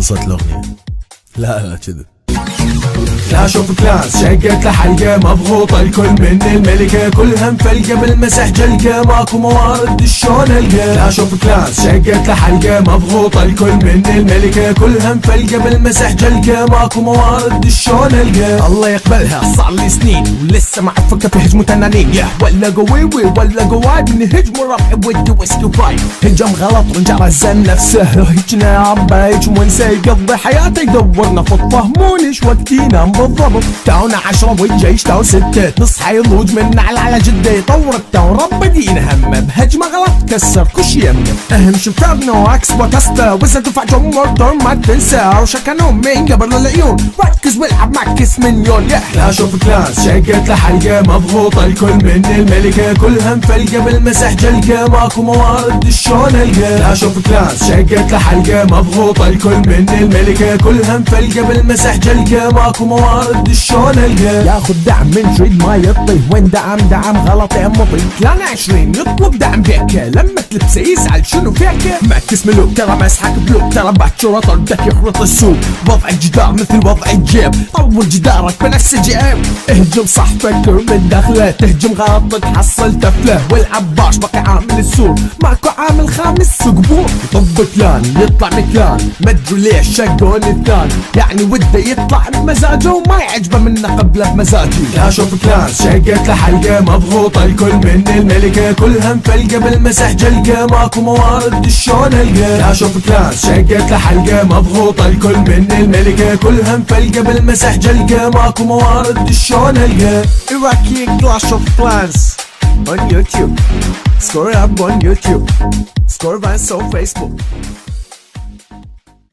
خلصت الاغنية. لا كذا. لا شوف كلاس شقت لحلقة مضغوطة الكل من الملكة كلها مفلقة بالمسح جلقة ماكو موارد شلون القى. لا شوف كلاس شقت لحلقة مضغوطة الكل من الملكة كلها مفلقة بالمسح جلقة ماكو موارد شلون القى. الله يقبلها صار لي سنين ولسه مع فكة في هجمة تنانين. يا ولا قويوي ولا قواي من هجم ربع ودي ويسكي باي. هجم غلط ونجر الزن نفسه هجنا عبا هجم ونسى يقضي حياته يدورنا فهمونيش وقتي ينام بالضبط. تاونا 10 والجيش تاو 6 نصحى يضوج من على جده يطور التاون رب دين همه بهجمه غلط كسر كش يمه. اهم شفافنا واكس وكسته وزن دفع جمهور دور ما تنسى وشكنوا من قبل العيون ركز والعب مع كيس مليون. لا شوف كلاس شقت لحلقه مضغوطه الكل من الملكه كلها مفلقه بالمسح جلقه ماكو موارد شلون القى. لا شوف كلاس شقت لحلقه مضغوطه الكل من الملكه كلها مفلقه بالمسح جلقه ماكو موارد شلون القى. ياخذ دعم من تريد ما يطي وين دعم غلط يا مطي. كلان 20 يطلب دعم بيك لما تلبسه يزعل شنو فيك. معكس ملوك ترى مسحك بلوك ترى باكر طردك يخرط السوق. وضع الجدار مثل وضع الجيب طول جدارك بنفس الجيب. اهجم صح فكر من داخله تهجم غلط تحصل تفله والعباش بقي عامل السور ماكو عامل خامس قبور. يطب كلان يطلع مكلان مدري ليش شقون الثاني يعني وده يطلع بمزاجه وما يعجبه منه قبله بمزاجي. لا شوف كلاس شقت لحلقه مضغوطه الكل من الملكه كلها مفلقه بالمسح جلقه ماكو موارد شلون القى. لا شوف كلاس شقت لحلقه مضغوطه الكل من الملكه كلها مفلقه بالمسح جلقه ماكو موارد شلون القى. Iraqi Clash of Clans on YouTube. Score up on YouTube. Score Vans on Facebook.